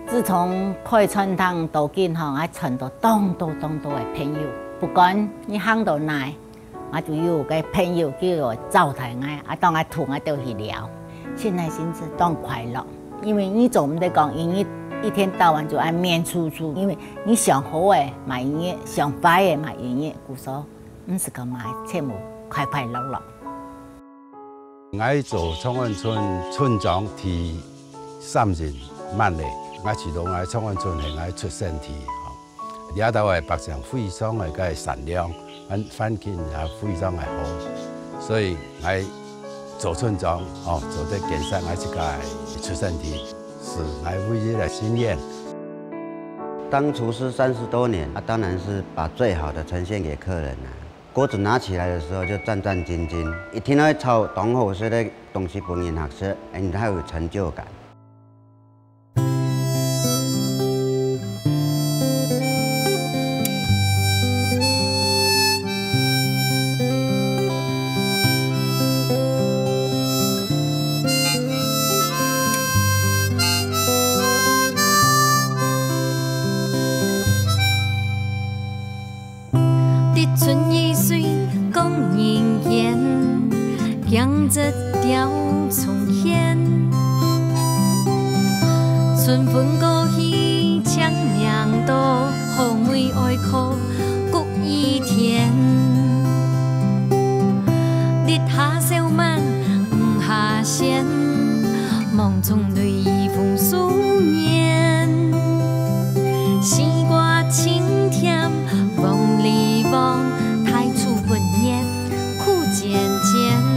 自從開春堂到今後，我尋到當多的朋友，不管你行到哪，我就有個朋友叫我招待我，當我同我都去聊，現在心情當快樂，因為你總唔得講音樂一天到晚就愛面處處，因為你想好嘅買音樂，想壞嘅買音樂，故所唔是個買，全部快快樂樂。我做創安村村長第3年滿嘞，我始終我創安村係我出身地，而家我百姓非常嘅善良，環境也非常嘅好，所以我做村長做得建設我自己出身地，是我唯一的心願。當廚師30多年，當然是把最好的呈現給客人啦。鍋子拿起來的時候就戰戰兢兢，一聽到炒當好食的東西本人好吃，你才有成就感。养着条从前，春分过去，强凉多，后梅爱哭谷一天。日下小满，雨下仙，梦中对风思念。西瓜清甜，梦里梦，太初本年苦渐渐。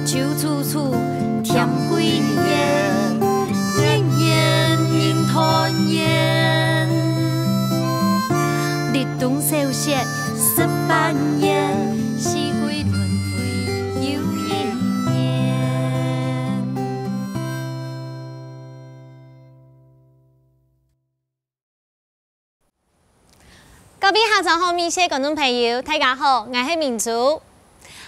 酒处处甜归烟，年年迎团圆。日东小雪18年，四季轮回又一年。各位下场后面些观众朋友，大家好，我是明珠。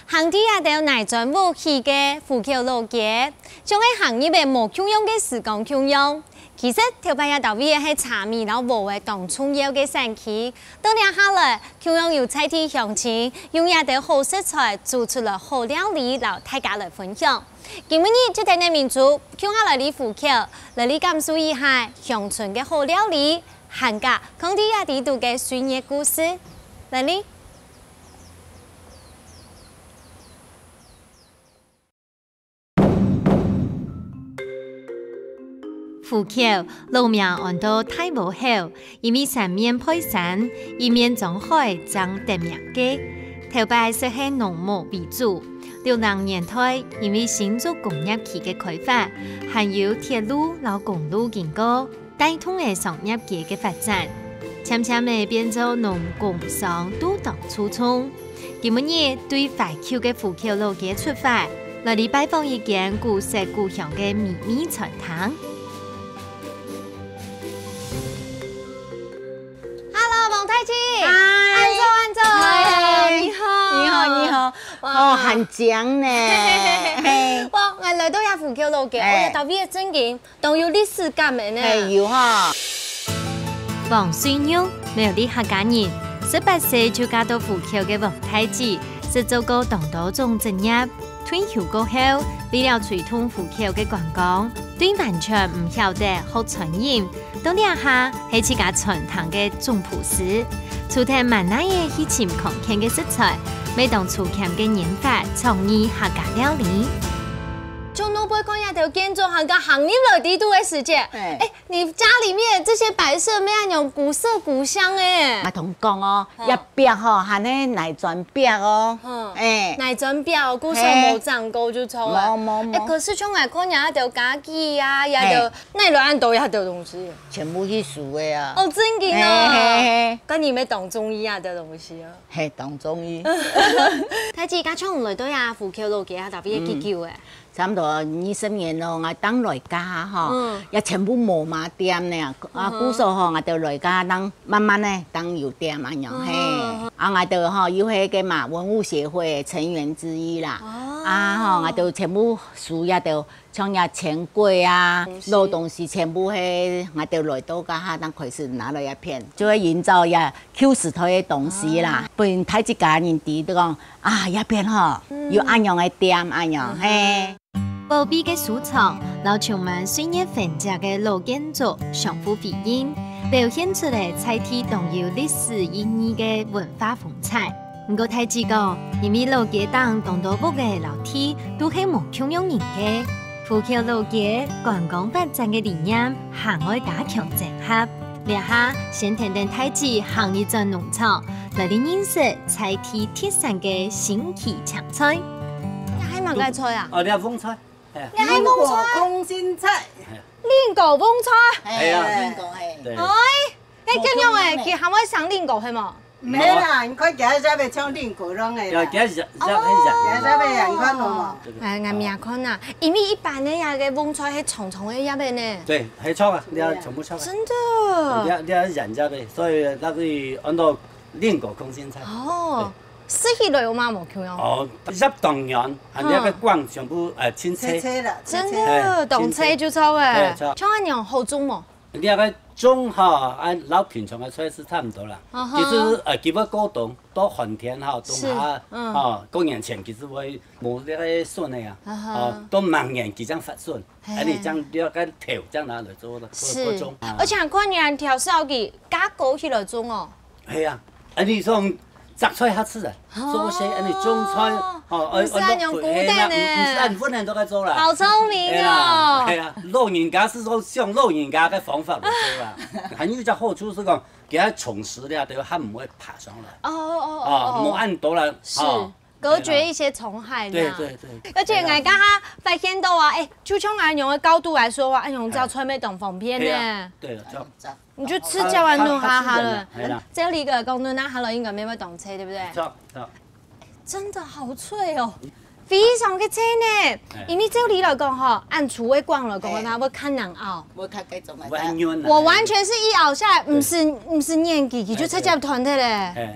行地也到乃专武器嘅虎口路街，將喺行業嘅無共用嘅時光共用。其實頭擺也到位係茶米老無嘅當重要嘅神器。到兩下來，共用有菜地鄉親，用也到好食材做出了好料理，讓大家來分享。今日就睇你民族，共下來啲虎口，嚟啲感受一下鄉村嘅好料理，行家康地也地度嘅專業故事，嚟哩。虎口路名按到太無好，因為三面配山，一面將海爭得名嘅。頭擺是係農牧為主，60年代因為新竹工業區嘅開發，還有鐵路和公路經過，帶動嘅商業界嘅發展，漸漸嘅變做農工商都當初衷。今日對懷舊嘅虎口路街出發，來嚟拜訪一間古色古香嘅秘密餐廳。很正呢！哇，我來到也虎口路嘅，我特別正經，都有歷史感嘅呢。係有哈。黃水妞苗栗客家人，18歲就嫁到虎口嘅黃太子，是做過當多種職業。退休過後，為了推動虎口嘅觀光，對完全唔曉得學傳音，到兩下係自家傳統嘅總鋪師，出聽萬那嘢去尋看見嘅食材。每當出캠嘅研發創意客家料理，中東杯講一條建築行家行業來地度嘅世界。你家裡面這些擺設咩樣有古色古香誒？我同講哦，一壁吼係呢奶磚壁哦，奶磚壁哦，古時冇長高就錯啦。冇。可是從外國人一條家具啊，一條那裏按到一條東西，全部去數嘅啊。哦，真嘅啊！咁你咪當中醫啊條東西啊？係當中醫。睇自家從來都有虎口路嘅特別嘅結構嘅。差唔多20年咯，我當來家吼，也全部無碼店呢。古時候我就來家當慢慢呢當有店啊樣嘿。我就吼有迄個嘛文物協會成員之一啦。啊吼，我就全部输也就像呀钱柜啊、老东西全部迄，我就来到家哈，当开始拿了一片，就会营造呀 Q 石头的东西啦。不然太一家人哋都讲啊，一片吼要安样的店安样嘿。宝贝嘅收藏，老乡们岁月分家嘅老建筑相互辉映，表现出嚟菜地动有历史意义嘅文化风采。不过太子讲，因为老街档东道北嘅楼梯都系无共用人嘅，富桥老街观光发展嘅理念，行爱加强整合。列下先听听太子行一阵农场，来啲认识菜地特产嘅新奇抢菜。你係乜嘅菜啊？哦，你係風菜，你係風菜，空心菜，蓮果風菜。係啊邊個係？對，哎，你咁樣誒，佢係咪上蓮果係嘛？沒啦，你快夾咗俾搶蓮果窿嘅又啦，幾日夾咗俾人看好冇？誒，我未看啊，因為一般呢呀嘅風菜係重重嘅入邊呢。對，係錯啊，你要全部錯啊，真的。你要人家呗，所以那個按照蓮果空心菜。哦，食起來有嘛冇咁樣？哦，入當然，係你個光全部清車。車啦，真的，動車就錯誒。錯像安樣好種冇？你那個種哈，按老平常嘅菜是差唔多啦。其實基本高檔到寒天哈，冬下過年前其實會冇呢個筍嘅啊，到明年佢將發筍，你將你要個條將拿來做啦，是種。而且看人調燒嘅加高起來種哦。係啊，你種摘菜好吃啊，做些你種菜唔是按用古典唔是按本人都該做啦。好聰明哦！係啊，老人家是說用老人家嘅方法嚟做啦。還有一個好處是講，給它蟲食了，對，它唔會爬上來。冇按到啦。是隔絕一些蟲害。對。而且我家下發現到啊，就從按用嘅角度來說話，按用照菜咩當方便呢？對了，你就吃叫完弄哈哈了係啦。這裡個講到那哈了，應該沒有動車，對不對？錯。真的好脆哦，非常嘅脆呢。因為照理來講哈，按廚衛講來講，它會看人熬。冇睇幾種嘅。我完全是一熬下來，唔是年紀，就直接團體咧。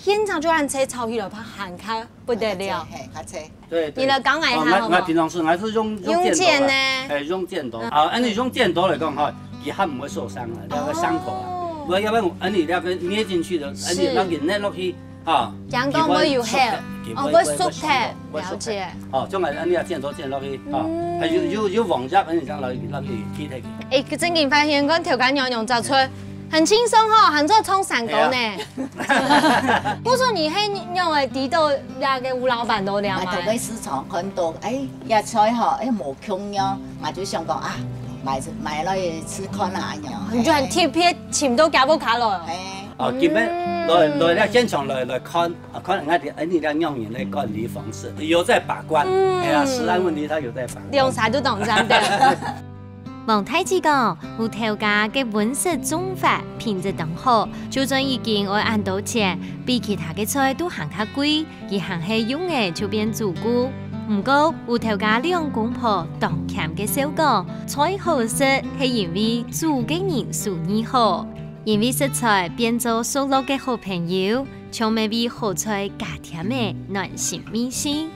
現場就按車炒起來，怕喊卡不得了。對。你來講下好唔好？我平常是我是用剪刀啊，用剪刀。按你用剪刀來講哈，它唔會受傷啊，那個傷口啊。我要不然按你那個捏進去的，按你那個捏落去。陽光會有黑，會縮貼，了解。將來按你啊剪刀剪落去，有黃汁，按你將來去睇。佢最近發現嗰條筋用摘出，很輕鬆哦，很做衝散工呢。我說你係因為地道那個吳老闆都了嘛？我頭嘅市場看到，野菜嗬，冇窮樣，我就想講啊，買來吃看下樣。你就很貼片，錢都夾不卡落。基本來咧現場來看，你的用人的管理方式有在把關，食安問題他有在把關。用啥都懂真的。王太子講，有頭家嘅溫室種法品質當好，就算已經要按到錢，比其他嘅菜都行較貴，而行係用嘅就變足夠。唔過有頭家兩公婆當欠嘅小講，菜好食係因為煮嘅人數意好。因為食材變做熟絡嘅好朋友，從未為好菜加添嘅暖心美食。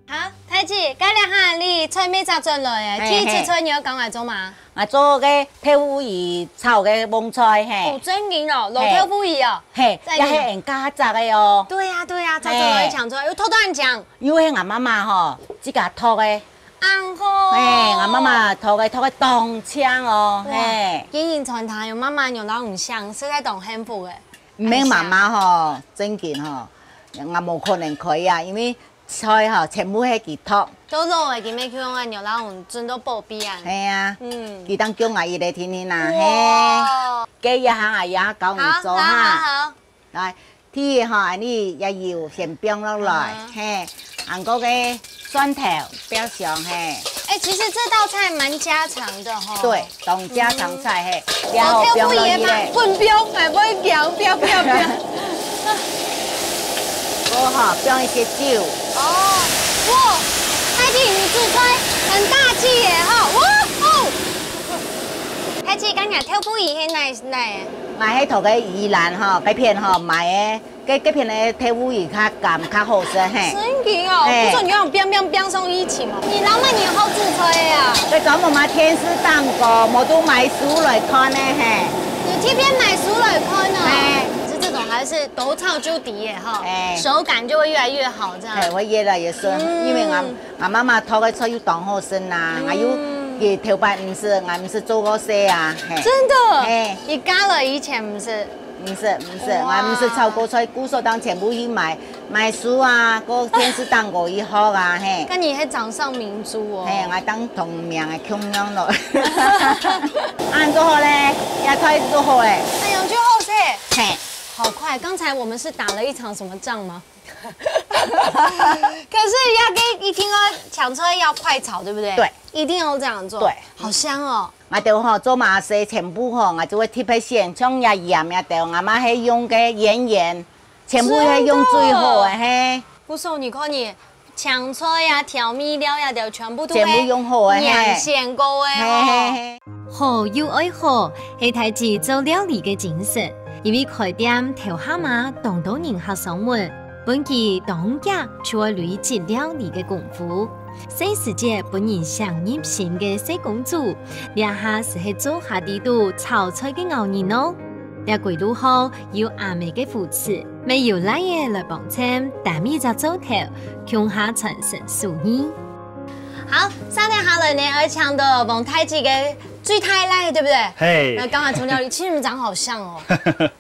好，太子，今日下你菜咩雜進來嘅？第一次菜你要講嚟做嘛？我做嘅豆腐魚炒嘅檬菜嘿。好正經哦，老豆腐魚哦。嘿，也係人家摘嘅哦。對呀，炒出來搶出來，要偷蛋醬。因為我媽媽吼自家拖嘅。啱好。嘿，我媽媽拖嘅當槍哦。嘿。竟然傳台用媽媽用到唔像，實在當幸福嘅。唔係媽媽吼，真件吼，我冇可能佢啊，因為菜吼全部係佢拖。都老嘅，佢咩叫我用到用盡到保庇啊。係啊。佢當叫我伊嚟天天啊，嘿。幾一下啊，也教唔做哈。好。來，第二吼，你也要先冰落來，嘿，韓國嘅蒜頭標上嘿。其實這道菜蠻家常的哈。對，當家常菜嘿，然後冰落去咧。混冰，係唔會飆。我哈冰一些酒。哇，太子你煮菜很大氣耶哈！哇太子今日挑夫兒係哪？我喺頭嘅宜蘭吼，嗰片吼買嘅这片的体肤也较干较好生嘿。神奇哦！不说你用冰送一起嘛？你老板你好注册呀？这咱们买天丝蛋糕，我都买书来看呢嘿。你这边买书来看呢？哎，是这种还是豆草就底耶哈？哎，手感就会越来越好这样。哎，会越来越顺，因为我妈妈头个菜又当好生啦，还有嘅头发唔是做过些啊。真的？哎，你加了以前不是？唔是，我唔是炒过菜，古手当全部去买书啊，个天丝蛋糕也好啊，嘿。跟你还掌上明珠哦。嘿，我当同名的穷样咯。按做好嘞，也快做好嘞。哎呀，就好些。嘿，好快！刚才我们是打了一场什么仗吗？可是要给一听到抢车要快炒，对不对？对，一定要这样做。对，好香哦。我就吼做麻食全部吼，我就会贴配线，像也盐也对，我妈係用嘅盐，全部係用最好嘅嘿。不是你看你搶菜呀、調味料呀，就全部都全部用好嘅嘿。鮮高嘅好又愛好，係太子做料理嘅精神，因為開店頭下嘛，當到人客上門，本期當家就會累積料理嘅功夫。細時節本人上入前嘅細公主，兩下是去做下地度炒菜嘅熬人咯。兩季度後有阿妹嘅扶持，未有奶爺來幫襯，但咪就做頭，強下傳承數年。好，三天下來呢，而搶到王太子嘅最太奶，對不對？嘿。那剛才從料理，其實你們長好像哦。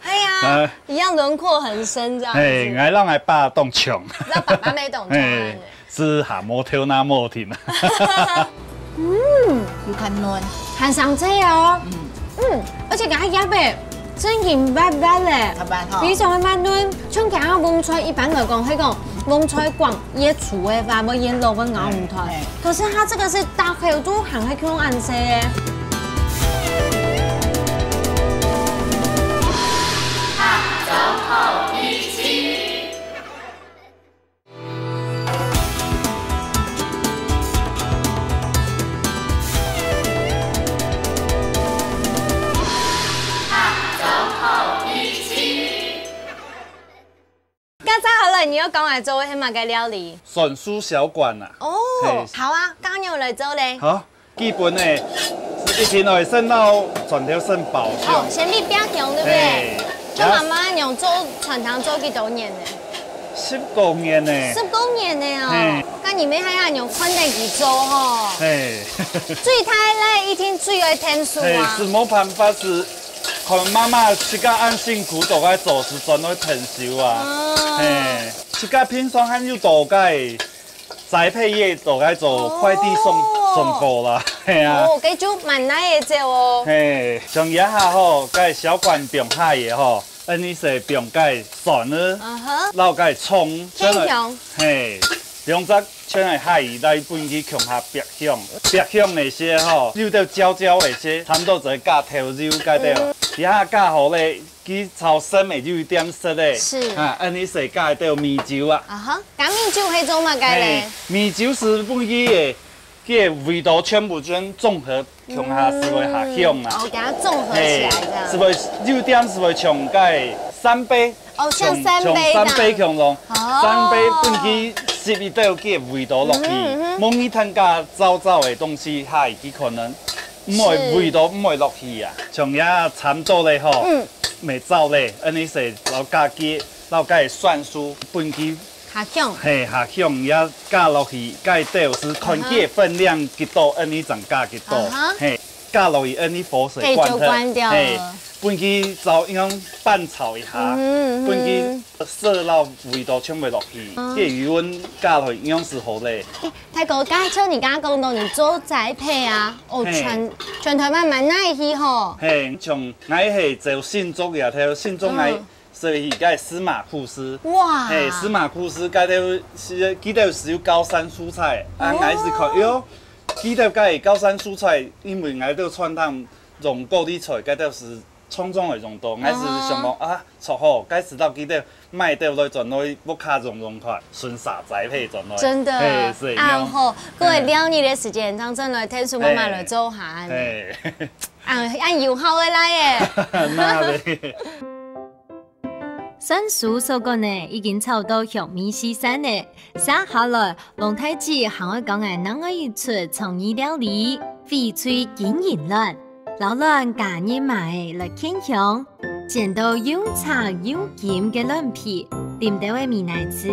哎呀，一樣輪廓很深，這樣子。嘿，我讓我爸懂搶。讓爸爸沒懂搶。是下摩跳那摩天啊！有看嫩，還上車哦。而且佢喺入邊真係白白咧，非常嘅白嫩。像其他旺菜一般來講，係講旺菜光椰醋嘅話，冇椰肉嘅咬唔脫。可是它這個是搭配都行喺嗰種顏色嘅。走後一起。你要講嚟做起碼嘅料理，筍酥小館啊！哦，好啊，今日嚟做咧。好，基本咧一天可以剩到全條剩飽。哦，先俾餅強，對不對？咁媽媽用做全堂做幾多年咧？10多年咧。10多年咧哦，咁你咪係用寬帶去做吼。嘿，最太咧一天最愛天數啊。是冇辦法是。可能媽媽自家按辛苦做該做時陣會騰收啊，嘿，自家平常還有做該栽培業做該做快遞送貨啦，係啊。哦，佢就蠻耐嘅做哦。嘿，像一下吼，該小館變下嘢吼，安尼是變該蒜呢，然後該蔥，嘿。兩隻像係海魚來本去強下白香那些吼，有到焦那些，差唔多就係加頭肉加到，一下加好咧，佢炒生咪就有點色咧。是啊，安尼是加到米酒啊。啊哈，加米酒係做乜嘅咧？米酒是本去嘅味道全部將綜合強下是會下香啊。我給它綜合起來，這樣。是會有點是會像個三杯。哦，像三杯強龍，三杯本去。食一道嘅味道落去，冇咪吞加糟嘅東西，係佢可能唔會味道唔會落去啊。像也差唔多咧吼，未糟咧，安尼是老加嘅，老加蒜酥本去下香，嘿下香也加落去，加到是看佢分量幾多，安尼就加幾多，嘿加落去安尼火勢關掉，嘿。本去就樣拌炒一下，本去色到味道全部落去，啲餘溫加落去樣是好咧。太哥，剛才你剛剛講到你做栽培啊，哦，全台灣蠻耐去吼。嘿，從我係做新竹也睇，新竹我所以而家係司馬庫斯。哇！嘿，司馬庫斯嗰度是嗰度是有高山蔬菜，啊，我是看喲，嗰度梗係高山蔬菜，因為我度川湯用高麗菜，嗰度是。創種嘅用途，我是想講啊，錯好，該知道幾多賣掉來轉來不卡用法，順撒栽培轉來。真的，啊好，各位料理嘅時間，當真來聽數媽媽來做下。按油耗嘅來耶。酸叔所講呢，已經炒到香味四散呢。接下來，王太子還會講嘅另外一出創意料理——翡翠金銀卵，撈卵加熱埋來添香，煎到又長又金嘅卵皮，淋到嘅米奶子，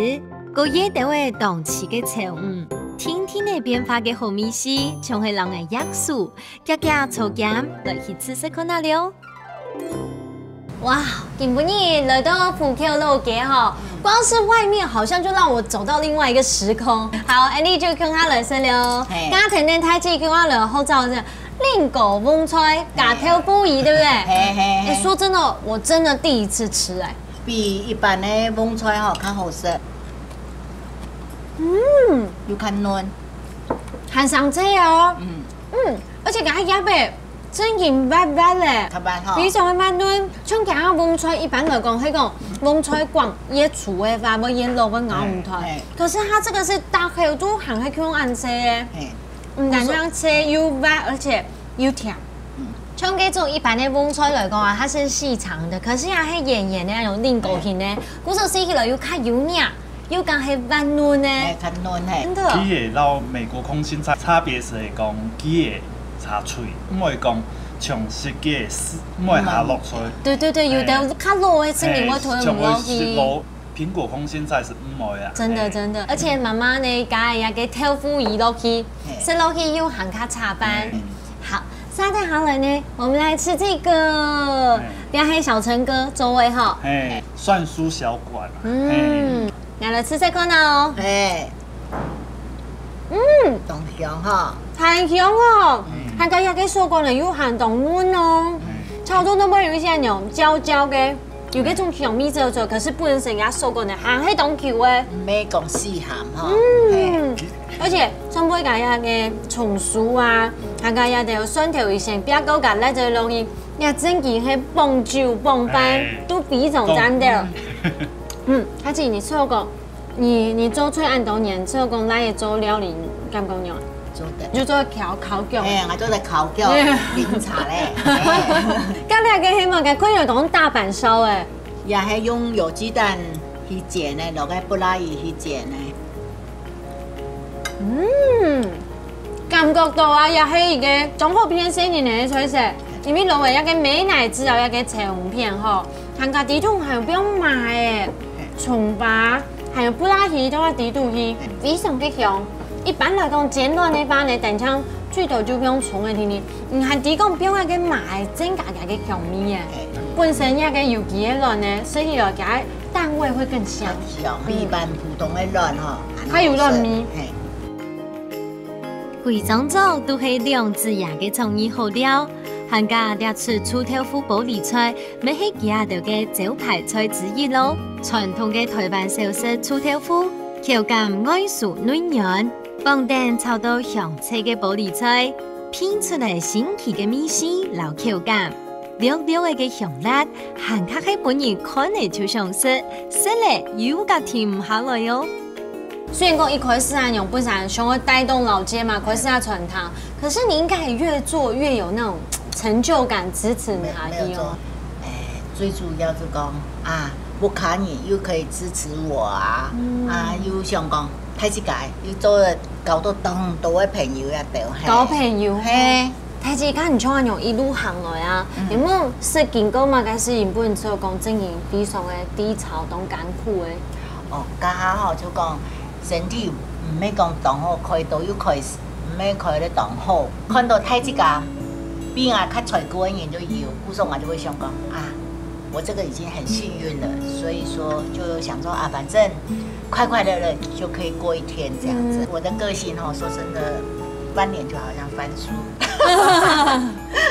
個熱到嘅當期嘅潮天天嘅變化嘅好味絲，仲係讓人約束，夾夾粗鹹來去試試看下了。哇，今日來到福橋路街哈，光是外面好像就讓我走到另外一個時空。好，Andy 就跟下來先了。剛剛甜甜太子跟我來好早的令狗風菜嘎挑不宜，對不對？哎，說真的，我真的第一次吃哎，比一般的風菜哈較好食。又較嫩，還上車哦。而且它鴨背。真係白白咧，非常的白嫩。像其他風菜一般來講，係講風菜光椰醋嘅話，冇椰肉嘅咬唔脫。可是它這個是大口都行喺佢按色嘅，唔但這樣切又白而且又甜。像這種一般的風菜來講啊，它是細長的，可是它係圓圓的那種令狗型的，嗰種食起來又較油膩，又講係白嫩嘅。較嫩係。真的。佢嘅撈美國空心菜差別是係講佢嘅。茶脆，唔會講長食嘅絲，唔會下落水。對對對，有的較落嘅生命我推唔落去。蘋果空心菜是唔會啊。真的真的，而且媽媽呢家也給挑夫移落去，食落去又行卡茶班。好，沙丁好了呢，我們來吃這個，邊係小陳哥周圍哈。蒜酥小館。來吃這個呢。凍香哈。太香哦！它個一個手工呢又很凍嫩哦，炒到都會有一些那種焦焦嘅，有嗰種香味做，可是本身也手工呢還係凍球嘅，唔係講細鹹哈。而且上杯架呀嘅松酥啊，它個呀條蒜頭一些，別個架咧就落去，呀整件係蹦酒蹦飯都非常讚的。他自己你手工，你做出按多年手工來嘅做料理，敢講樣？就做烤腳，我做嚟烤腳飲茶咧。今日嘅希望嘅佢有講大阪燒誒，也係用油雞蛋去煎咧，落個布拉魚去煎咧。感覺到啊，也係一個中和片先年嘅菜色，因為落嚟一個美乃滋有一個彩虹片嗬，韓國地圖還有不用買誒，蔥巴還有布拉魚都係地圖魚，非常的香。一般來講，煎卵的話呢，等陣最多就不用葱的，聽唔係啲講表一個買增加嘅香味嘅。本身一個有機的卵呢，所以來講蛋味會更香，比一般普通的卵哈，它有卵味。規種種都係兩隻牙嘅創意好料，韓家列出醋豆腐玻璃菜，咪係其他嘅招牌菜之一咯。傳統嘅台灣小食醋豆腐，口感外酥嫩軟。放蛋炒到香脆嘅玻璃菜，拼出嚟新奇嘅味絲，老口感，溜溜嘅香辣，韓客喺本人看嚟就想食，食嚟又加甜唔下來喲。雖然講一開始啊，用本身想要帶動老街嘛，開始啊傳湯，可是你應該越做越有那種成就感，支持他的哦。最主要就講啊，不卡你又可以支持我啊，又想講。睇自己要做搞到咁多嘅朋友一定係搞朋友係，睇自己唔錯用一路行來啊，有冇實見過嘛？但是原本做講經營非常嘅低潮同艱苦嘅。哦，家下吼就講身體唔係講當好，開刀又開，唔係開得當好。看到睇自己比我較才過嘅人都有，故所我就會想講啊，我這個已經很幸運了，所以說就想說啊，反正。快快樂樂就可以過一天，這樣子。我的個性哈，說真的，翻臉就好像翻書。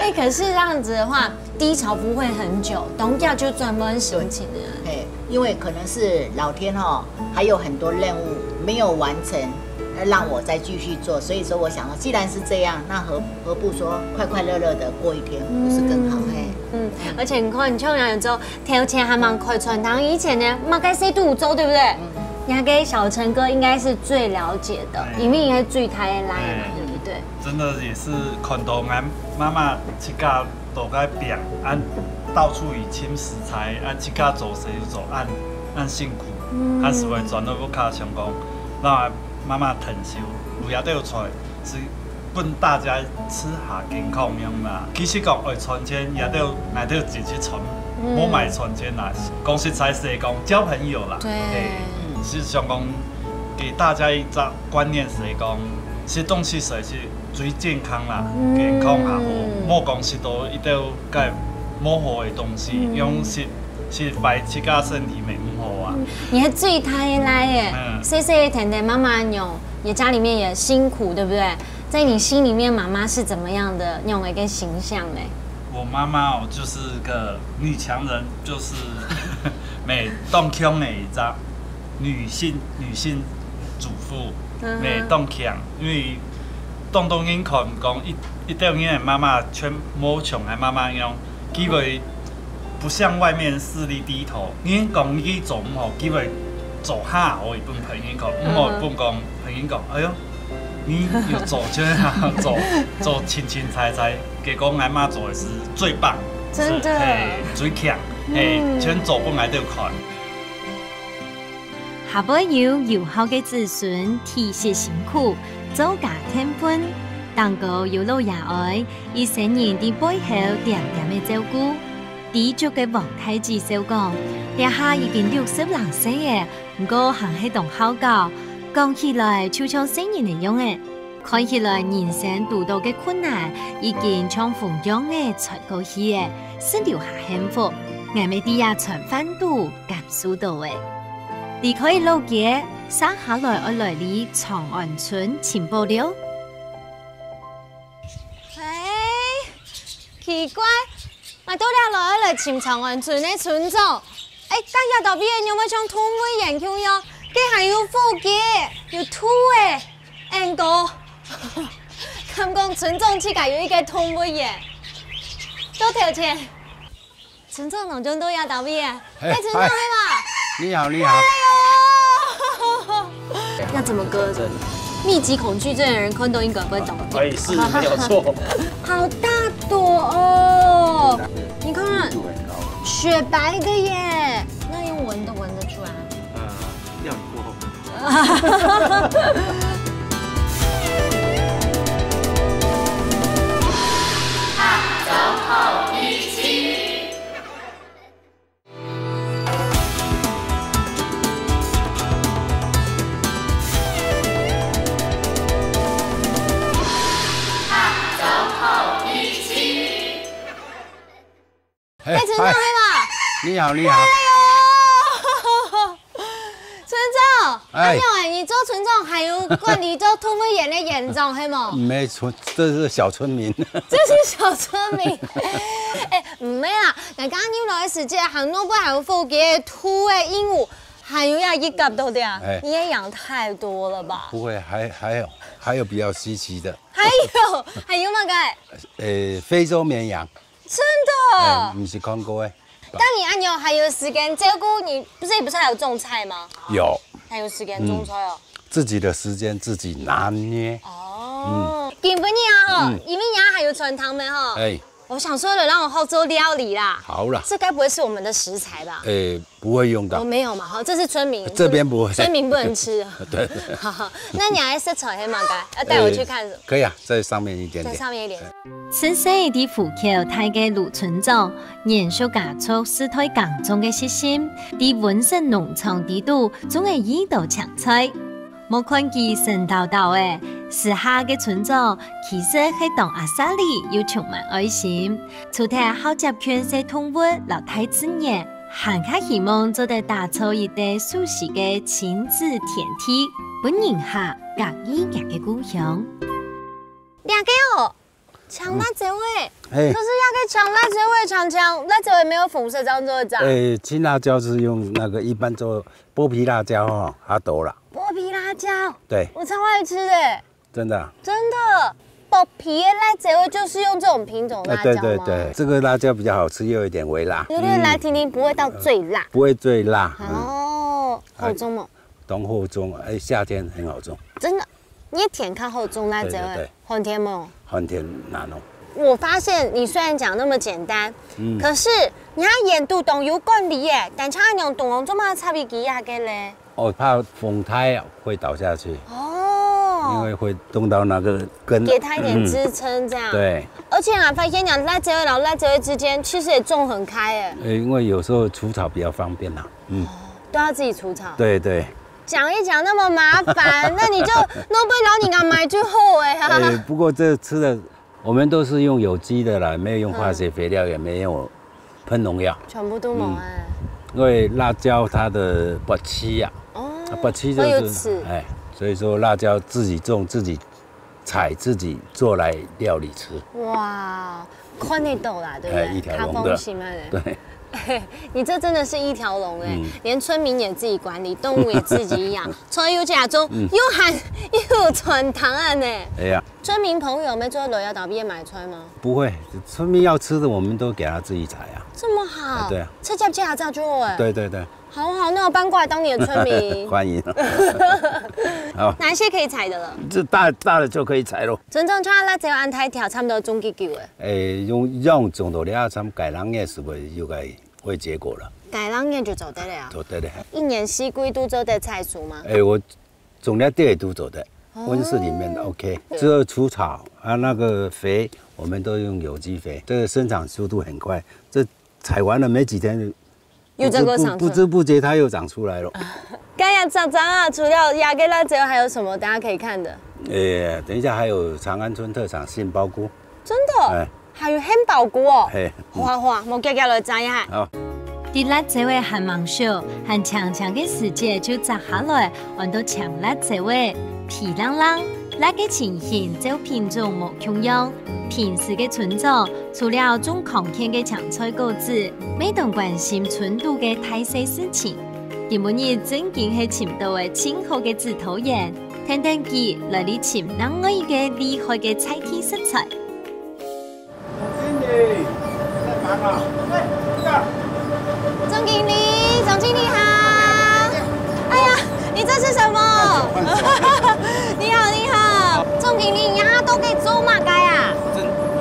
哎，可是這樣子的話，低潮不會很久，冬假就專門心情的。因為可能是老天哈，還有很多任務沒有完成，讓我再繼續做。所以說，我想到既然是這樣，那何不說快快樂樂的過一天，不是更好？而且你看，你像人做條件還蠻快傳湯，以前呢，馬該誰都有做，對不對？那個小陳哥應該是最了解的，因為應該最台來嘛，對不對？真的也是看到俺媽媽去家都该拼，到处以轻食材，即家做事就做按辛苦，是为全都要靠上讲，让妈妈疼惜，有也都出来是本大家吃下健康样嘛。其实讲会存钱也都内底自己存，莫买存钱啦。讲实在是讲交朋友啦，对，事实上讲给大家一个观念是讲，吃东西是最健康啦，健康也好，莫讲是都一定要介冇好的东西，用是坏自家身体咪唔好啊。你还最太来耶，谢谢甜甜妈妈用，也家里面也辛苦，对不对？在你心里面，妈妈是怎么样的那种一个形象嘞？我妈妈就是个女强人，就是每动强的一张女性主妇，每动强，因为动因看讲一定因为妈妈全冇像的妈妈样，基本不向外面势力低头。因讲你去做唔好，基本做下我一般朋友讲，唔好一般讲朋友讲，哎呦。你有做就做清菜，给讲阿妈做的是最棒，真的，最强，全做本来都看。下尾有好嘅子孙提携辛苦，做家添分，当个有老爷爱，以成人伫背后点点的照顾。地族嘅王太子小讲，家下已經60歲嘅，不過行喺度好教。講起來就像新人嚟樣嘅，看起來人生遇到嘅困難已經像風樣嘅傳過去嘅，是留下幸福。我咪啲也傳翻度感受到嘅。離開老家，生下來我來哩長安村前報了。奇怪，我到底來前長安村嘅村長，今日到邊有冇像通妹研究樣？佢還有腹肌，有凸誒，哥，咁講村長自家有一個通妹嘅，多條錢。村長農場都要到邊啊？村長係嘛？你好，你好。要怎麼割？密集恐懼症的人看都應該會懂。可以是沒有錯。好大朵哦！你看，雪白的耶，那用聞都聞得出來。料理過後。走後一起。走後一起。村長係嘛？你好，你好。哎呦哎，你做村长还有管理做通肺炎的严重，系吗？没错，这是小村民。这是小村民。唔係啦，大家要來時節行路不還有腹肌、凸的鸚鵡，還有要一夾到的啊！你也養太多了吧？不會，還有比較稀奇的。還有乜嘅？非洲綿羊。真的？你是看過哎？但你按牛還有時間照顧你，不是還有種菜嗎？有。還有時間種菜哦。自己的時間自己拿捏。哦。今年啊，因為你還有傳湯沒哈？我想說了，讓我後做料理啦。好啦。這該不會是我們的食材吧？不會用到。我沒有嘛，好，這是村民。這邊不會。村民不能吃。對。好，那你還色彩黑馬該要帶我去看。可以啊，在上面一點點。在上面一點。此時的虎口太嘅盧村長，延續家族世代耕種嘅習性，喺溫室農場地度總係一道搶菜。冇看見神叨叨嘅，時下嘅村長其實係當阿莎莉又充滿愛心，除睇好接勸世動物老太子爺，還較希望做得打造一個舒適嘅親子天地，本人下隔意人嘅故鄉。兩個哦。搶辣椒味，可是要給搶辣椒味，搶辣椒味沒有粉色這樣做的。青辣椒是用那個一般做剝皮辣椒哈，它多了。剝皮辣椒，對，我超愛吃的。真的？真的，剝皮的辣椒味就是用這種品種辣椒嗎？對，這個辣椒比較好吃，又有一點微辣。有點來聽聽，不會到最辣。不會最辣。哦，好種嗎？當後種，夏天很好種。真的，你甜看後種辣椒味，很甜嗎？很甜難弄。我发现你虽然讲那么简单，可是你看沿途都有管理耶，但像用动用这么差别几下个嘞？哦，怕风胎会倒下去。哦，因为会动到那个根，给它一点支撑，这样。对。而且啊，发现两辣椒然后辣椒之间其实也种很开哎。因为有时候除草比较方便啦。都要自己除草。对对。讲一讲那么麻烦，那你就弄不了你敢买就好哎。不过这吃的我们都是用有机的啦，没有用化学肥料，也没有喷农药，全部都没哎。因为辣椒它的拔漆呀，拔漆就是所以说辣椒自己种、自己采、自己做来料理吃。哇，宽得斗啦，对不对？一条龙的。对。你这真的是一条龙哎，连村民也自己管理，动物也自己养，除了有甲中又喊又有传糖啊呢。哎呀，村民朋友们做楼要倒闭买出来吗？不会，村民要吃的我们都给他自己采啊。这么好？对啊。这家家照做哎。对对对。好好，那我搬过来当你的村民。欢迎。好。哪些可以采的了？这大的就可以采咯。真正像辣椒安太条差不多种几久哎？用种到了，咱改良叶是会又该会结果了。改良叶就做得了。做得了。一年四季都做得菜蔬吗？我种了地都做的，温室里面的 OK。只有除草啊，那个肥我们都用有机肥，这个生长速度很快。这采完了没几天。又这个长出，不知不觉它又长出来了。刚呀，长啊！除了亚给辣椒，还有什么大家可以看的？等一下还有长安村特产杏鲍菇。真的？还有杏鲍菇哦。哇，我家来摘呀。好。伫辣椒的寒芒树，和长长的时节就摘下来，换到长辣椒的皮浪浪。辣嘅情形就品种无穷样，平时嘅村长除了种抗天嘅香菜果子，每当关心村度嘅大小事情。今日正经系寻到嘅清好嘅紫桃园，听听佢来嚟寻哪个一个厉害嘅菜天食材。经理，在忙啊？总经理，总经理好。哎呀，你这是什么？你好，你好，总经理，你都可以做嘛该啊？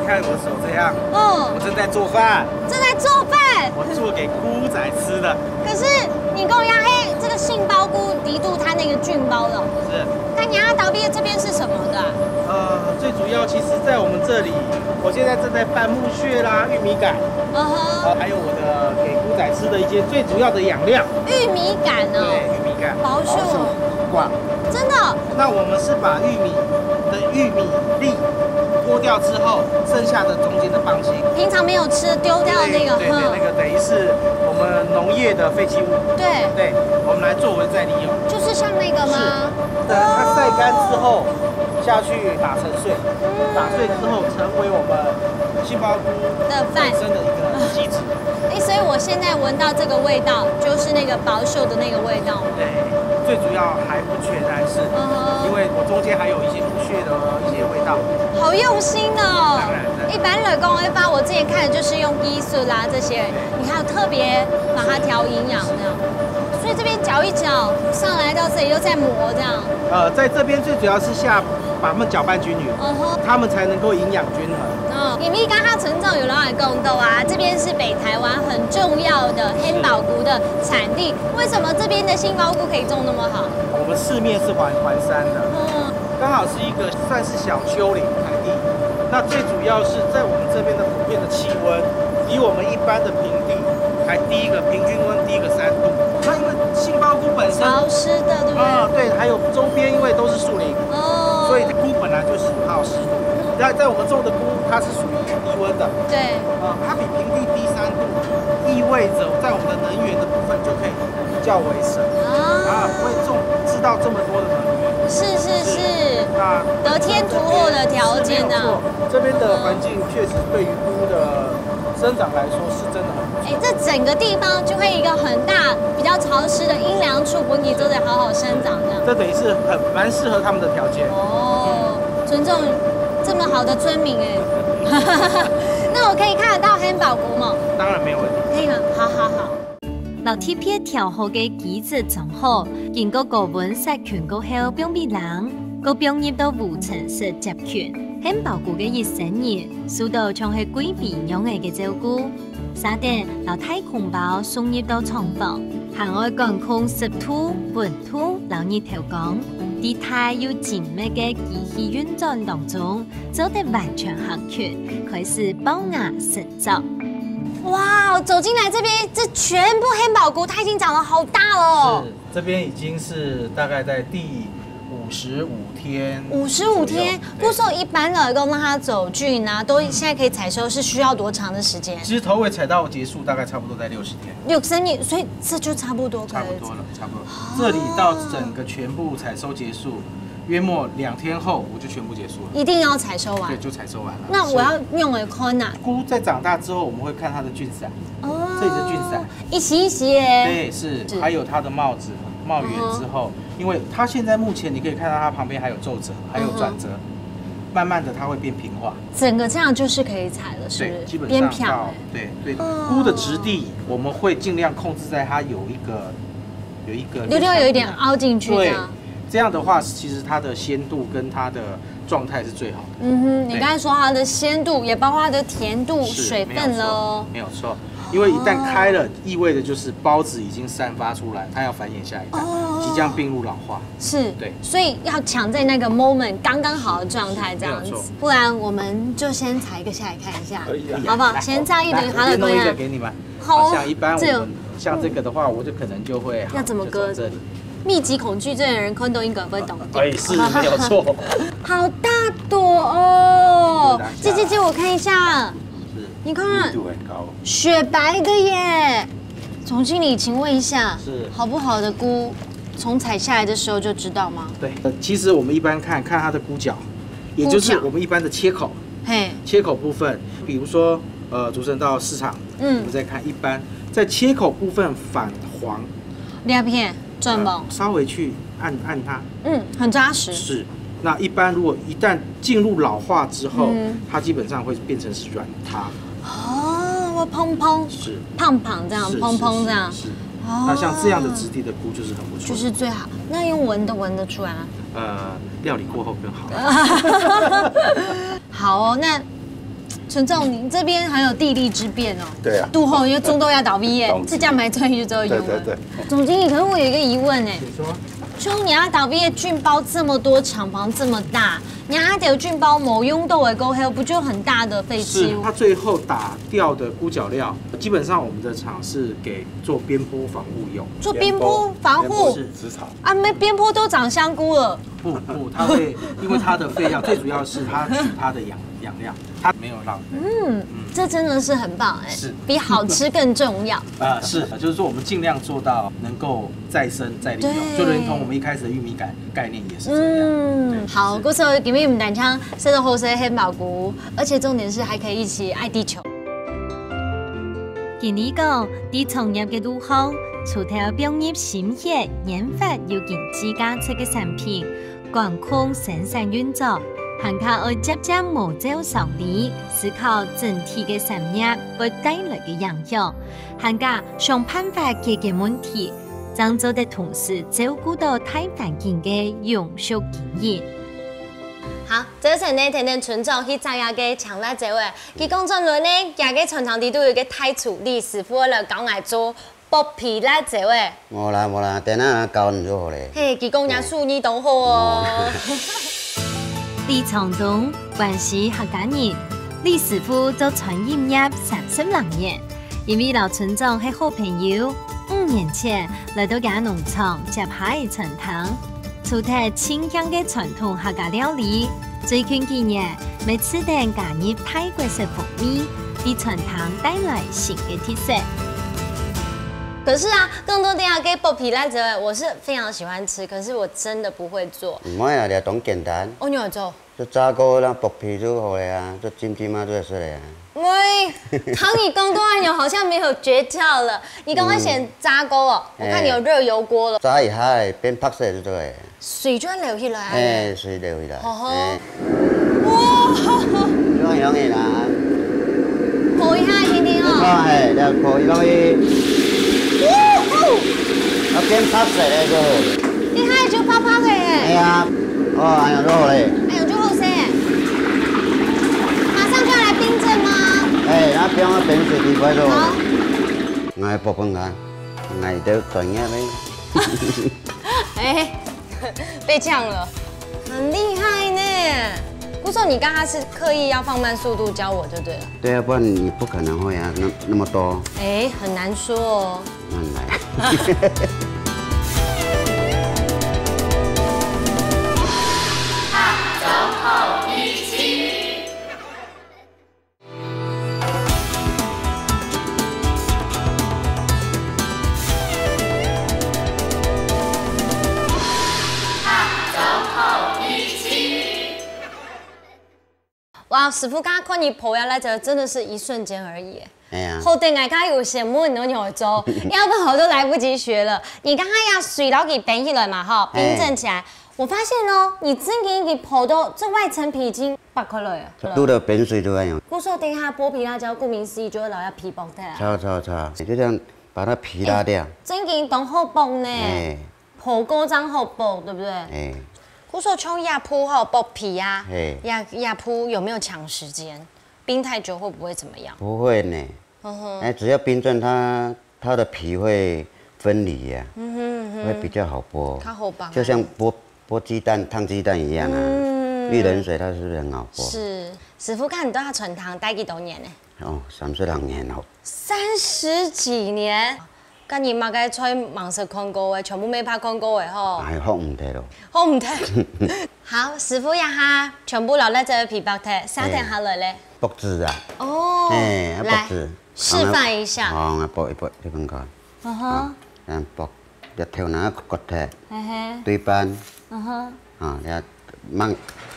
你看我手这样，我正在做饭。正在做饭？我做给菇仔吃的。可是你跟我讲，这个杏鲍菇敌度它那个菌包的。是。那你要倒闭这边是什么的？最主要其实在我们这里，我现在正在拌木屑啦、玉米杆，还有我的给菇仔吃的一些最主要的养料。玉米杆哦。对，玉米杆。薄树。哇。真的？那我们是把玉米粒剥掉之后，剩下的中间的棒心，平常没有吃丢掉的那个，对，那个等于是我们农业的废弃物。对，我们来作为再利用。就是像那个吗？它晒干之后下去打成碎，打碎之后成为我们杏鲍菇的本身的一个基质。所以我现在闻到这个味道，就是那个薄秀的那个味道。对，最主要还不全然是，因为我中间还有一些木屑的一些味道。好用心哦！当然，一般人工会发，我之前看的就是用激素啦这些，你还有特别把它调营养这样。所以这边搅一搅，上来到这里又再磨这样。在这边最主要是把它们搅拌均匀，它们才能够营养均衡。因为刚刚村长有老来讲到啊，这边是北台湾很重要的杏鲍菇的产地。为什么这边的杏鲍菇可以种那么好？我们四面是环山的，刚好是一个算是小丘陵台地。那最主要是在我们这边的普遍的气温，比我们一般的平地还低一个平均温低一个3度。那因为杏鲍菇本身潮湿的，对不对？对，还有周边因为都是树林，所以菇本来就喜好湿度。在我们种的菇，它是属于低温的，对，它比平地低3度，意味着在我们的能源的部分就可以比较为省，不会吃到这么多的能源。是，那得天独厚的条件呢。这边的环境确实对于菇的生长来说是真的很不错。这整个地方就会一个很大、比较潮湿的阴凉处，bun都得好好生长这样。这等于是蛮适合他们的条件。尊重这么好的村民那我可以看得到杏鲍菇吗？当然没有问题。可以吗？好。老铁片调好嘅机子种好，經過高溫殺菌過後變美人。佮并入到无尘室集群，很宝贵嘅一生日，受到像係貴賓樣嘅照顧。沙丁留太空包送入到廠房，行外管控濕土、本土、留熱調講，地態要精密嘅機器運轉當中，做得完全合缺，開始爆芽成長。哇，走进来这边，这全部黑宝菇，它已经长得好大了。是，这边已经是大概在第55天。55天，姑说一般的让它走菌啊，都现在可以采收，是需要多长的时间？其实头尾采到结束大概差不多在60天。60天，所以这就差不多。差不多了，差不多。这里到整个全部采收结束。约莫2天后，我就全部结束了。一定要采收完。对，就采收完了。那我要用来看哪？菇在长大之后，我们会看它的菌伞。哦，这里是菌伞，一洗一洗耶。对，是。还有它的帽子，帽圆之后，因为它现在目前你可以看到它旁边还有皱褶，还有转折，慢慢的它会变平滑。整个这样就是可以采了，是不是？对，基本上到对。菇的质地我们会尽量控制在它有一个溜溜有一点凹进去的。这样的话，其实它的鲜度跟它的状态是最好的。嗯哼，你刚才说它的鲜度，也包括它的甜度、水分喽。没有错，因为一旦开了，意味着就是孢子已经散发出来，它要繁衍下一代，即将病入老化。是，对，所以要抢在那个 moment 刚刚好的状态这样子，不然我们就先采一个下来看一下，好不好？先摘一堆好的弄一个给你们。好，像一般我们像这个的话，我就可能就会要怎么割？这里。密集恐惧症的人看到应该不会懂。哎，是没有错。好大朵哦！姐，我看一下。是。你看，密度很高。雪白的耶。总经理，请问一下，是好不好的菇，从采下来的时候就知道吗？对，其实我们一般看它的菇角，也就是我们一般的切口。嘿。切口部分，比如说主持人到市场，我们再看一般在切口部分反黄。两片。转吗？稍微去按它，很扎实。是，那一般如果一旦进入老化之后，它基本上会变成是软塌。哦，会砰砰，是胖胖这样，砰砰这样。是。那像这样的质地的菇就是很不错，就是最好。那用闻得出来吗？料理过后更好。好哦，那。陈总，你这边还有地利之便哦。对啊。度后因为中东要倒闭耶，这家买专业就都用了。对。总经理，可是我有一个疑问哎。你说。就你要倒闭的菌包这么多，厂房这么大，你还得菌包某用豆尾沟黑，不就很大的废弃物？是，它最后打掉的菇角料，基本上我们的厂是给做边坡防护用。做边坡防护？是植草。啊，没边坡都长香菇了。不，它会因为它的废料，最主要是它取它的养料，它没有浪费。这真的是很棒哎，是比好吃更重要。是，就是说我们尽量做到能够再生再利用，就连同我们一开始的玉米概念也是这样。好，故事给你们单枪，吃到后生黑宝菇，而且重点是还可以一起爱地球。今年讲，伫创业嘅路行，除了并入新血研发有经济价值嘅产品，管控生产运作。还靠要接接毛走上理，思考整体嘅产业会带来嘅影响，还加想办法解决问题，将做的同时照顾到大环境嘅永续经营。好，早晨呢，听听村长去找下个强大这位，佢讲真论呢，下个村场地都有个太厨李师傅来教我做剥皮辣这位。无啦，等下教你就好咧。嘿，佢讲人数你都好哦。李长东关系客家人，李师傅做餐饮业32年，因为老村长是好朋友，5年前来到家农场接下一餐堂，除睇清香嘅传统客家料理，最近几年每次等加入泰国式风味，俾餐堂带来新嘅特色。可是啊，更多店给剥皮辣子，我是非常喜欢吃，可是我真的不会做。唔会啊，你懂简单。我怎么做？就炸锅啦，剥皮就好了呀，就尖尖嘛，就是了呀。喂，汤你刚多按钮好像没有诀窍了。你刚刚选炸锅哦，我看你有热油锅了。炸一下变白色就对。水就要流起来。哎，水流起来。哇！用的啦。破一下听听哦。哎，要破一下去。要变白色的就。你还就泡泡的耶。哎呀。哦，哎呀，肉嘞。哎呦，就好些。马上就要来冰镇吗？哎，那冰啊冰水地块肉。好。我部分啊，我都专业呗。哎，被呛了，很厉害呢。姑说你刚刚是刻意要放慢速度教我就对了。对啊，不然你不可能会啊，那么多。哎，很难说哦。慢来。哇，师傅刚刚看你剖下来，真的是一瞬间而已。哎呀，后天我刚有羡慕你有做，要不好都来不及学了。你刚刚要水老给冰起来嘛，哈，冰镇起来。我发现哦，你真给剖到这外层皮已经剥开了。都的冰水都要用。姑说等一下剥皮辣椒，顾名思义就是老要皮剥掉。擦，就这样把它皮拉掉。真给当好剥呢，剖高张好剥，对不对？哎。姑说冲压铺后剥皮呀，压铺有没有抢时间？冰太久会不会怎么样？不会呢，哎，只要冰镇它的皮会分离呀，会比较好剥，就像剥鸡蛋、烫鸡蛋一样啊。玉冷水它是不是很好剥？是，师傅看你都要存堂待几多年呢？哦，32年了。30几年。跟你妈该吹盲色看过的，全部没拍看过的吼。哎，好唔得咯。好唔得。好，师傅呀哈，全部留在这个皮包贴，啥点下来咧？剥汁啊。哦。哎，来，示范一下。哦，我剥一剥，你看看。嗯哼。咁剝一條那割貼，對半。嗯哼。啊，你掹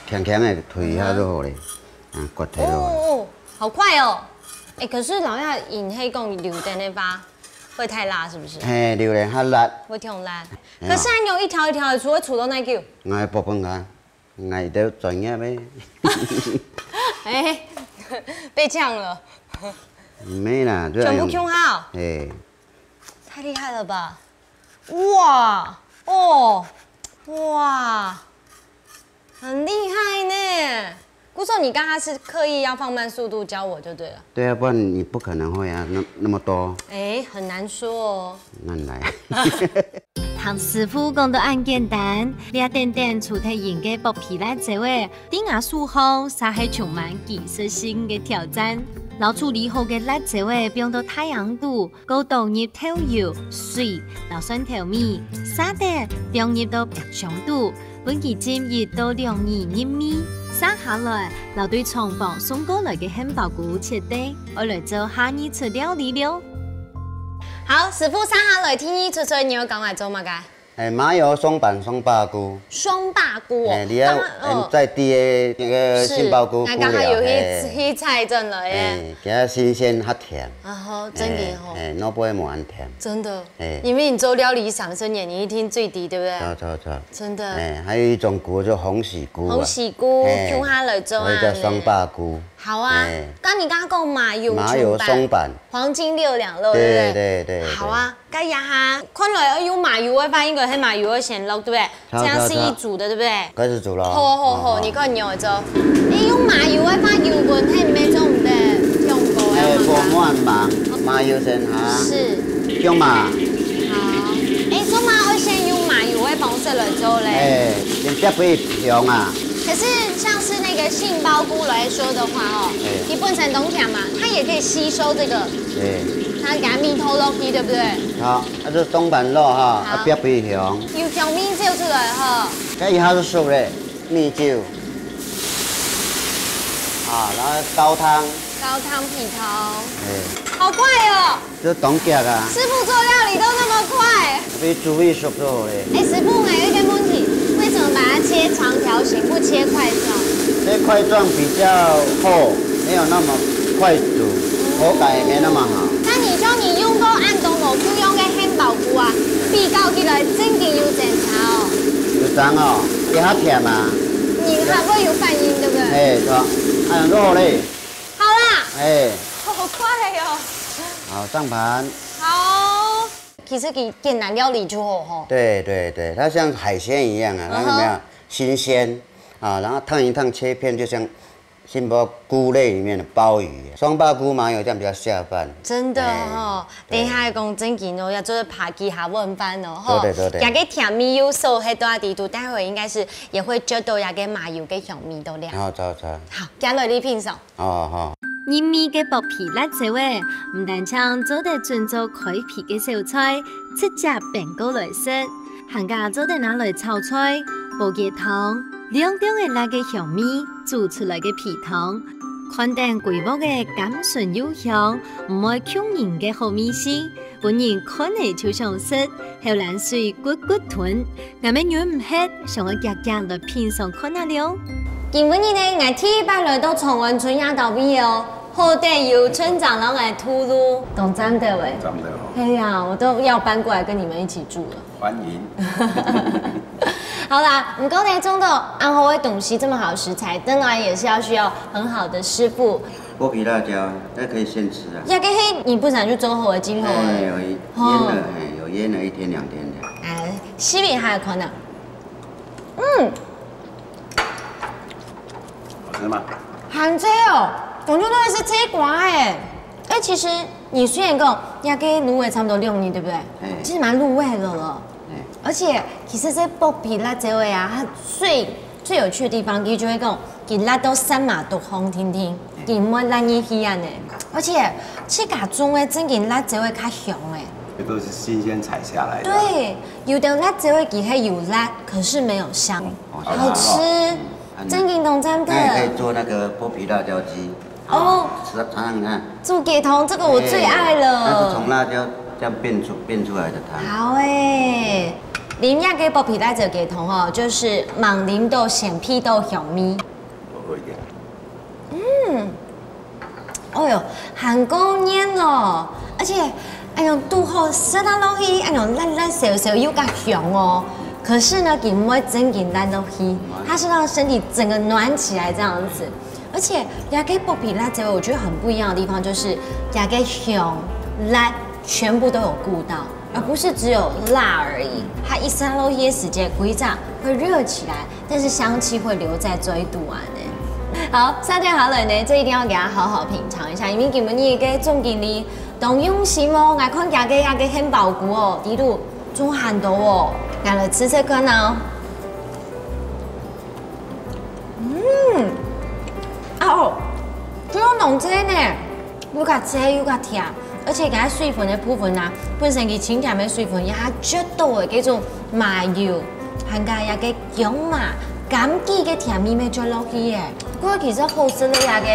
輕輕的推下就好咧，割貼落。哦，好快哦。哎，可是老要引黑讲榴莲的吧？会太辣是不是？嘿，榴莲较辣。会挺辣。可是按用一条一条的煮，会煮到那久？我部分啊，我都专业呗。哎，被呛了。没啦，全部 Q 好。哎，太厉害了吧！哇哦哇，很厉害呢。姑说你刚刚是刻意要放慢速度教我就对了。对啊，不然你不可能会啊，那么多。哎，很难说哦。慢来。唐师傅讲到按简单，你点点出体型嘅剥皮辣椒诶，顶下术后，啥系充满技术性嘅挑战。捞处理好嘅辣椒诶，放到太阳度，高度入透油、水、老酸调味，撒得放入到白香度，本期浸1到2年入米。生下來，留對廠房送過來嘅漢堡菇切底，我來做下日出料理了。好，師傅生下來天意出水，你要趕快做乜嘅？哎，麻油松板松霸菇。松霸菇哦。你要在地的那个杏鲍菇。那刚好有一菜真了耶。给它新鲜它甜。然后真的吼。哎，那不会蛮甜。真的。哎，因为你做料理上升年，你一听最低，对不对？错。真的。哎，还有一种菇叫红喜菇。红喜菇，用它来做啊。那叫松霸菇。好啊。刚你刚刚讲麻油松板。黄金6两肉，对不对？对。好啊。该呀哈，看来要用麻油的话，应该是麻油的先肉，对不对？这样是一煮的，对不对？开始煮了。好，你看你会做。你用麻油的话，油滚还没做唔得，用过呀嘛。不满嘛，麻油先哈。是。用嘛。好。做嘛要先用麻油的方式来做嘞？先别不用啊。可是像是那个杏鲍菇来说的话哦，你本身冬天嘛，它也可以吸收这个。对。它给它蜜透落去，对不对？好，这松板肉哈，别不香。有香蜜酒出来哈。这一下是熟嘞，蜜酒。啊，然后高汤皮汤。好快哦！这冻结啊。师傅做料理都那么快。比煮一熟就好嘞。师傅，我有一个问题，为什么把它切长条形，不切块状？这块状比较厚，没有那么快煮，口感也没那么好。那你说你用过按东某菇用的汉堡菇啊，比较起来真的有检查哦。有长哦，也好甜嘛。你还会有反应，对不对？哎，错，按肉嘞。好啦。哎。好快哦。好，上盘。好。其实给简单料理就好哈。对，它像海鲜一样啊，那个没有新鲜啊，然后烫一烫切片，就像杏鲍菇类里面的鲍鱼，双鲍菇麻油这样比较下饭。真的哦，等一下讲正经哦，要做扒鸡下问饭哦，吼。对对对。也个甜米有手喺多地度，待会应该是也会嚼到也个麻油嘅香味都了。好，走。好，加落你品尝。哦好。胭米嘅薄皮辣椒诶，唔但唱做得准做開皮嘅小菜，直接變過來食，行家做得拿來炒菜，煲嘅湯，兩種嘅辣嘅香味煮出來嘅皮湯，看定規模嘅甘醇幽香，唔會強人嘅好味絲，本人看嚟就想食，後來水骨骨吞，我們若唔吃，想我夾夾來品嘗看下了。今日呢，我第一擺來到長安村也到位哦，好得有村長老來吐露，懂站的喂？站的哦。哎呀，我都要搬過來跟你們一起住了。歡迎。好啦，唔講你種到安好的東西，這麼好的食材，當然也是要需要很好的師傅。剝皮辣椒，那可以現吃啊。呀，個黑你不想去做好的今後？有醃了，有醃了1天2天的。哎，西邊還有可能。好吃嗎？鹹啫哦，感覺都是這瓜哎。哎，其實你雖然講也個滷味差不多6年，對不對？其實蠻入味的了。而且其實這剝皮辣椒味啊，它最有趣的地方，佢就會講，佢辣到3碼都紅婷婷，佢唔會爛熱氣啊呢。而且這家種的真嘅辣椒會較香哎。這都是新鮮採下來的。對，有的辣椒會佢係有辣，可是沒有香，好吃。真嘅懂真的。那也可以做那個剝皮辣椒雞。哦，嘗嘗看。煮給湯，這個我最愛了。那是從辣椒這樣變出來的湯。好誒，淋一個剝皮辣椒給湯哦，就是芒淋到鹹皮到香味。我會嘅。哦喲，很夠黏哦，而且哎呦，肚後食到落去，哎呦辣小小又較香哦。可是呢，佢唔會整件辣落去，它是讓身體整個暖起來這樣子。而且也個剝皮辣椒，我覺得很不一樣的地方就是也個香辣全部都有顧到，而不是只有辣而已。它一散落去的時間，規炸會熱起來，但是香氣會留在嘴肚啊呢。好，沙爹好了呢，這一定要給它好好品嘗一下，因為今日你個總經理當用心哦，我看也個漢堡菇哦，啲度做很多哦。來吃吃看哦。這種濃汁呢，又較汁又較甜，而且它水分的部分啊，本身佢清甜的水分也絕到的嗰種麻油，還加一個姜麻、柑橘的甜味咪做落去耶。不過其實好吃的那個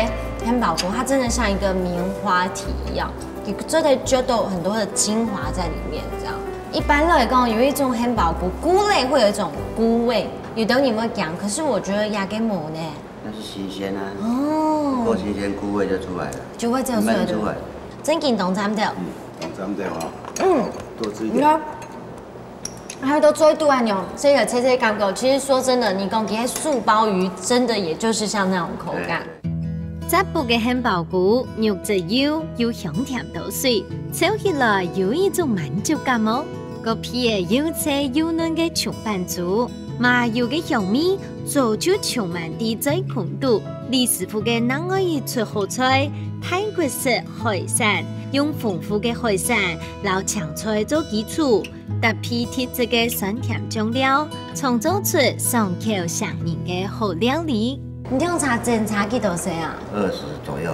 漢堡菇，它真的像一個棉花體一樣，你真的絕到很多的精華在裡面，這樣。一般來講，有一種漢堡菇，菇類會有一種菇味，有的你會講，可是我覺得也給冇呢。那是新鮮啊，哦，夠新鮮，菇味就出來了，就會走出來的。真見懂斬掉，懂斬掉哦，多吃一點。你看，還有都最多啊，牛，這個切切感覺，其實說真的，你講給素鮑魚，真的也就是像那種口感。雜布嘅漢堡菇，肉質又香甜多水，炒起來有一種滿足感哦。個皮嘅又脆又嫩嘅松板豬，麻油嘅香味，早就充滿地在空肚。李師傅嘅冷愛一出好菜，泰國式海產，用豐富嘅海產撈青菜做基礎，搭配特製嘅酸甜醬料，創造出爽口上癮嘅好料理。你這樣差幾多歲啊？20左右。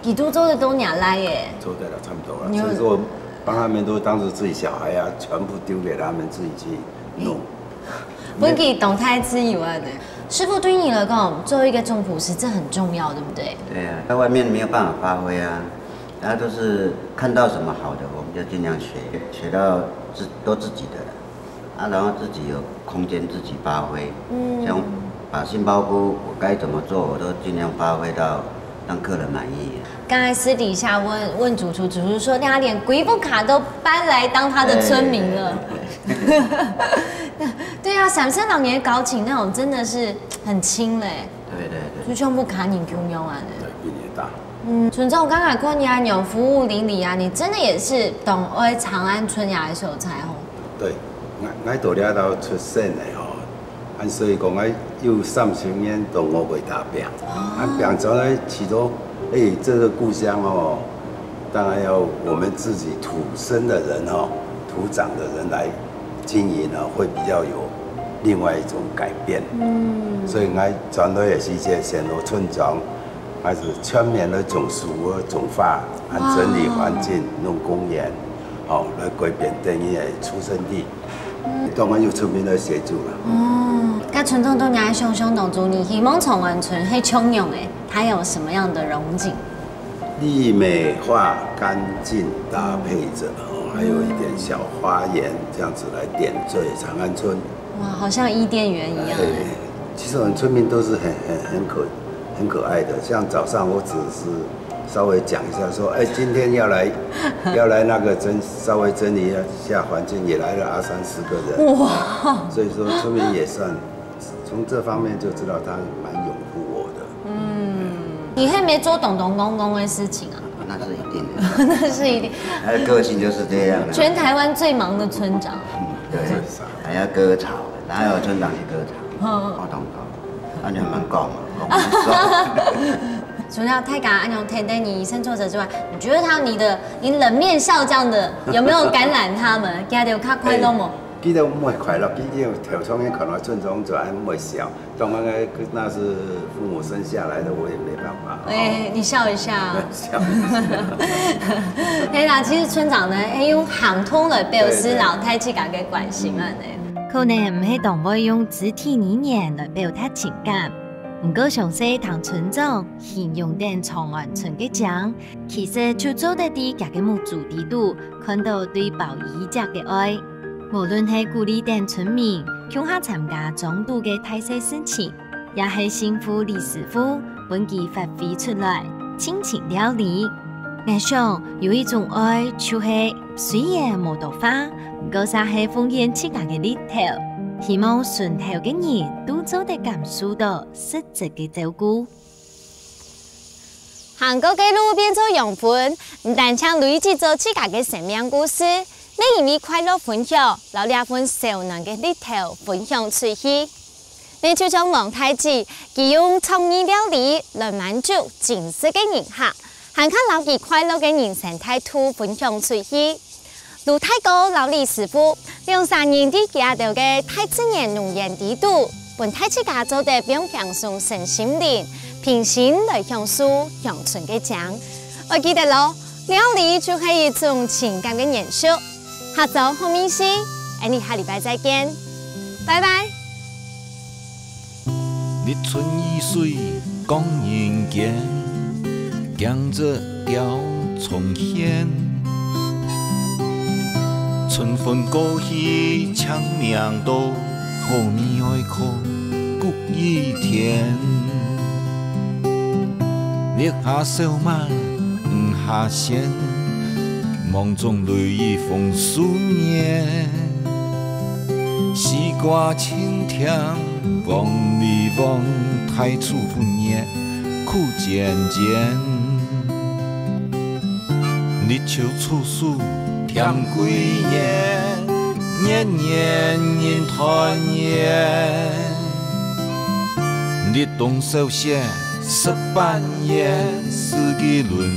幾多做的都拿來耶？做得了差不多了，所以說幫他們都當成自己小孩啊，全部丟給他們自己去弄。不可以動態自由啊！師傅對你來講，做一個中廚師，這很重要，對不對？對啊，在外面沒有辦法發揮啊，然後都是看到什麼好的，我們就盡量學到都自己的了，然後自己有空間自己發揮。像把杏鮑菇我該怎麼做，我都盡量發揮到讓客人滿意。剛才私底下問主廚，主廚說他連貴婦卡都搬來當他的村民了。對啊，3老年搞起那種真的是很輕嘞。對對對。就全部卡你用用完的。對，比你大。村長剛才看你啊，有服務鄰里啊，你真的也是懂愛長安村衙的手菜哦。對，我到了到出省的吼。所以讲有30年都我未打拼，变成了起头，这个故乡哦，当然要我们自己土生的人哦，土长的人来经营呢，会比较有另外一种改变。所以我全都也是一些先罗村庄，还是全面的种树和种花，整理环境，弄公园，好来改变等于的出生地。当然有村民来协助了。甲村庄都爱想象当中，你希望崇安村很充用诶，它有什么样的荣景？丽美化、干净搭配着，还有一点小花园，这样子来点缀长安村。哇，好像伊甸园一样。对，其实我们村民都是很可爱的。像早上我只是稍微讲一下说，今天要来那个稍微整理一下环境，也来了20-30个人。哇！所以说村民也算从这方面就知道他蛮拥护我的。你还没做懂公公的事情啊？那是一定的。那是一定。他的个性就是这样的。全台湾最忙的村长。对，还要割草，哪有村长去割草？我懂，那就蛮讲嘛。除了太感安永天对你以身作则之外，你觉得你冷面笑匠的有没有感染他们？给他有较快乐吗？记得唔会快乐，记得头创业看到村庄就唔会笑，当然那是父母生下来的，我也没办法。你笑一下。笑一下。嘿啦，其实村长呢，用行通来表示老太自家嘅关心啊呢。可能唔係當會用肢體語言來表達情感，唔過詳細同村長形容定長安村嘅獎，其實就做得啲家嘅母主地度，看到對保育者嘅愛。無論係鼓勵定村民共下參加總督嘅大細事情，也係幸福李師傅本佢發揮出來，親情料理。我想有一種愛，就係雖然冇到花，不過係豐儉自家嘅力頭。希望順頭嘅人都做得感受到實質嘅照顧。行過嘅路邊做養分，唔但將累積做自家嘅生命故事。你因為快樂分享，留兩份少年嘅力頭分享出去。你就將王太子，佢用創意料理來滿足精神嘅人客，還看老佢快樂嘅人生態度分享出去。盧太哥、老李師傅用3年啲家頭嘅太自然農業地度，本太子家做嘅並放鬆身心靈，平心來享受鄉村嘅獎。我記得咯，料理就係一種情感嘅延續。下週好明星，你下禮拜再見，拜拜。日春雨水講人間，江浙調重現。春風過去長命道，後面愛靠谷雨天。烈下小馬唔下線，夢中淚雨風思念。西瓜青甜，望你望太初不念，苦漸漸。日秋處暑。甜幾年，年年人團圓。日冬收歇18年，四季輪